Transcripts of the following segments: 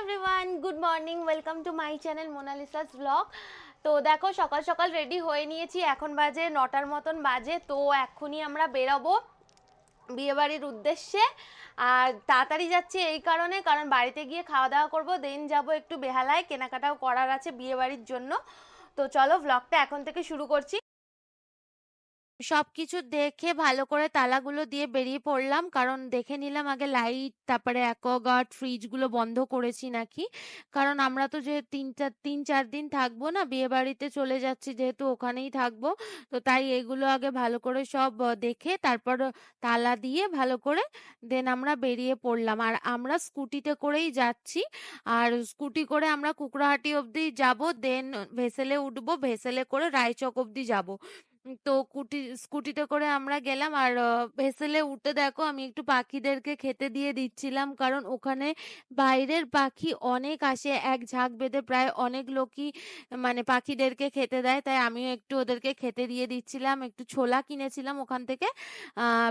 Everyone, good morning, welcome to my channel Monalisa's blog. তো দেখো সকাল সকাল রেডি হয়ে নিয়েছি, এখন বাজে 9টার মতন বাজে। তো এক্ষুনি আমরা বেরোবো বিয়েবাড়ির উদ্দেশ্যে। আর তাড়াতাড়ি যাচ্ছি এই কারণে, কারণ বাড়িতে গিয়ে খাওয়া দাওয়া করবো, দেন যাবো একটু বেহালায়, কেনাকাটাও করার আছে বিয়েবাড়ির জন্য। তো চলো ব্লগটা এখন থেকে শুরু করছি। সবকিছু দেখে ভালো করে তালাগুলো দিয়ে বেরিয়ে পড়লাম, কারণ দেখে নিলাম আগে লাইট, তারপরে অ্যাকোয়াগার্ড, ফ্রিজগুলো বন্ধ করেছি নাকি। কারণ আমরা তো যে 3-4 দিন থাকবো না, বিয়ে বাড়িতে চলে যাচ্ছি যেহেতু, ওখানেই থাকবো। তো তাই এগুলো আগে ভালো করে সব দেখে তারপর তালা দিয়ে ভালো করে দেন আমরা বেরিয়ে পড়লাম। আর আমরা স্কুটিতে করেই যাচ্ছি। আর স্কুটি করে আমরা কুকড়াহাটি অবধি যাব, দেন ভেসেলে উঠবো, ভেসেলে করে রায়চক অবধি যাব। তো স্কুটিতে করে আমরা গেলাম। আর ভেসেলে উঠে দেখো আমি একটু পাখিদেরকে খেতে দিয়ে দিচ্ছিলাম, কারণ ওখানে বাইরের পাখি অনেক আসে, এক ঝাঁক বেঁধে প্রায় অনেক লোকই মানে পাখিদেরকে খেতে দেয়। তাই আমিও একটু ওদেরকে খেতে দিয়ে দিচ্ছিলাম, একটু ছোলা কিনেছিলাম ওখান থেকে,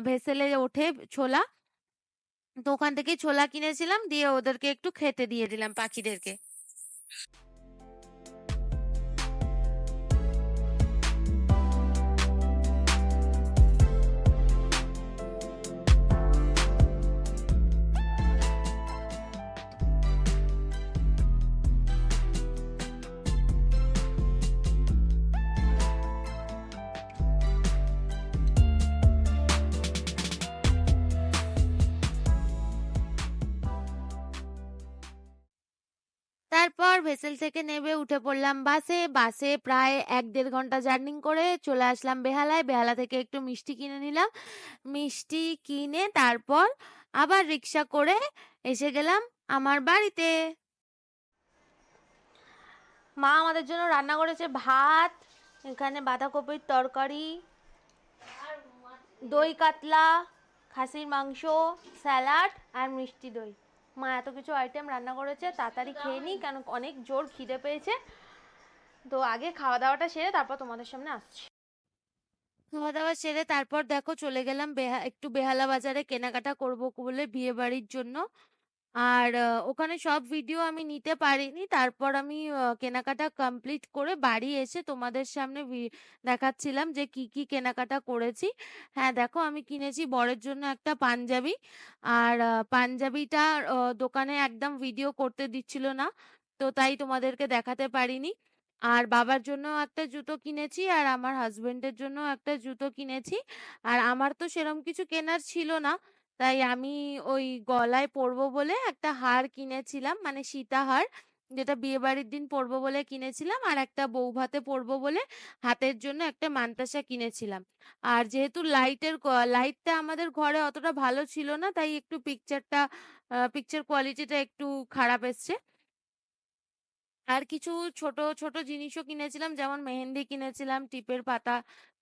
ভেসেলে ওঠে ছোলা। তো ওখান থেকে ছোলা কিনেছিলাম, দিয়ে ওদেরকে একটু খেতে দিয়ে দিলাম পাখিদেরকে। তারপর ভেসেল থেকে নেমে উঠে পড়লাম বাসে। বাসে প্রায় 1-1.5 ঘন্টা জার্নি করে চলে আসলাম বেহালায়। বেহালা থেকে একটু মিষ্টি কিনে নিলাম, মিষ্টি কিনে তারপর আবার রিক্সা করে এসে গেলাম আমার বাড়িতে। মা আমাদের জন্য রান্না করেছে ভাত, এখানে বাঁধাকপির তরকারি, দই কাতলা, খাসির মাংস, স্যালাড আর মিষ্টি দই। মা এত কিছু আইটেম রান্না করেছে, তাড়াতাড়ি খেয়ে নিই কেন অনেক জোর খিদে পেয়েছে। তো আগে খাওয়া দাওয়াটা সেরে তারপর তোমাদের সামনে আসছি। খাওয়া দাওয়া সেরে তারপর দেখো চলে গেলাম একটু বেহালা বাজারে কেনাকাটা করবো বলে বিয়ে বাড়ির জন্য। আর ওখানে সব ভিডিও আমি নিতে পারিনি। তারপর আমি কেনাকাটা কমপ্লিট করে বাড়ি এসে তোমাদের সামনে দেখাচ্ছিলাম যে কি কি কেনাকাটা করেছি। হ্যাঁ দেখো আমি কিনেছি বরের জন্য একটা পাঞ্জাবি। আর পাঞ্জাবিটা দোকানে একদম ভিডিও করতে দিচ্ছিল না, তো তাই তোমাদেরকে দেখাতে পারিনি। আর বাবার জন্য একটা জুতো কিনেছি, আর আমার হাজবেন্ডের জন্য একটা জুতো কিনেছি। আর আমার তো সেরকম কিছু কেনার ছিল না, তাই আমি ওই গলায় পরবো বলে একটা হার কিনেছিলাম, মানে সীতাহার, যেটা বিয়ে বাড়ির দিন পরবো বলে কিনেছিলাম। আর একটা বৌভাতে পরবো বলে হাতের জন্য একটা মান্তাসা কিনেছিলাম। আর যেহেতু লাইটটা আমাদের ঘরে অতটা ভালো ছিল না, তাই একটু পিকচার কোয়ালিটিটা একটু খারাপ এসছে। আর কিছু ছোট ছোট জিনিসও কিনেছিলাম, যেমন মেহেন্দি কিনেছিলাম, টিপের পাতা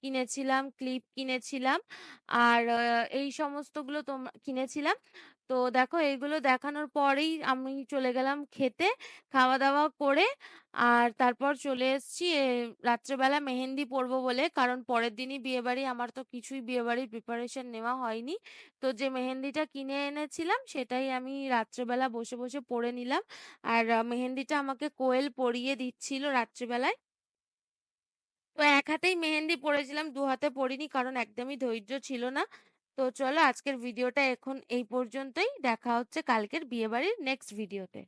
কিনেছিলাম, ক্লিপ কিনেছিলাম। আর এই সমস্তগুলো কিনেছিলাম। তো দেখো এইগুলো দেখানোর পরেই আমি চলে গেলাম খেতে, খাওয়া দাওয়া করে। আর তারপর চলে এসেছি রাত্রেবেলা মেহেন্দি পরবো বলে, কারণ পরের দিনই বিয়ে বাড়ি, আমার তো কিছুই বিয়ে বাড়ির প্রিপারেশন নেওয়া হয়নি। তো যে মেহেন্দিটা কিনে এনেছিলাম সেটাই আমি রাত্রেবেলা বসে বসে পরে নিলাম। আর মেহেন্দিটা আমাকে কোয়েল পরিয়ে দিচ্ছিল রাত্রিবেলায়। তো এক হাতেই মেহেন্দি পরেছিলাম, দু হাতে পরিনি, কারণ একদমই ধৈর্য ছিল না। তো চলো আজকের ভিডিওটা এখন এই পর্যন্তই, দেখা হচ্ছে কালকের বিয়ে বাড়ির নেক্সট ভিডিওতে।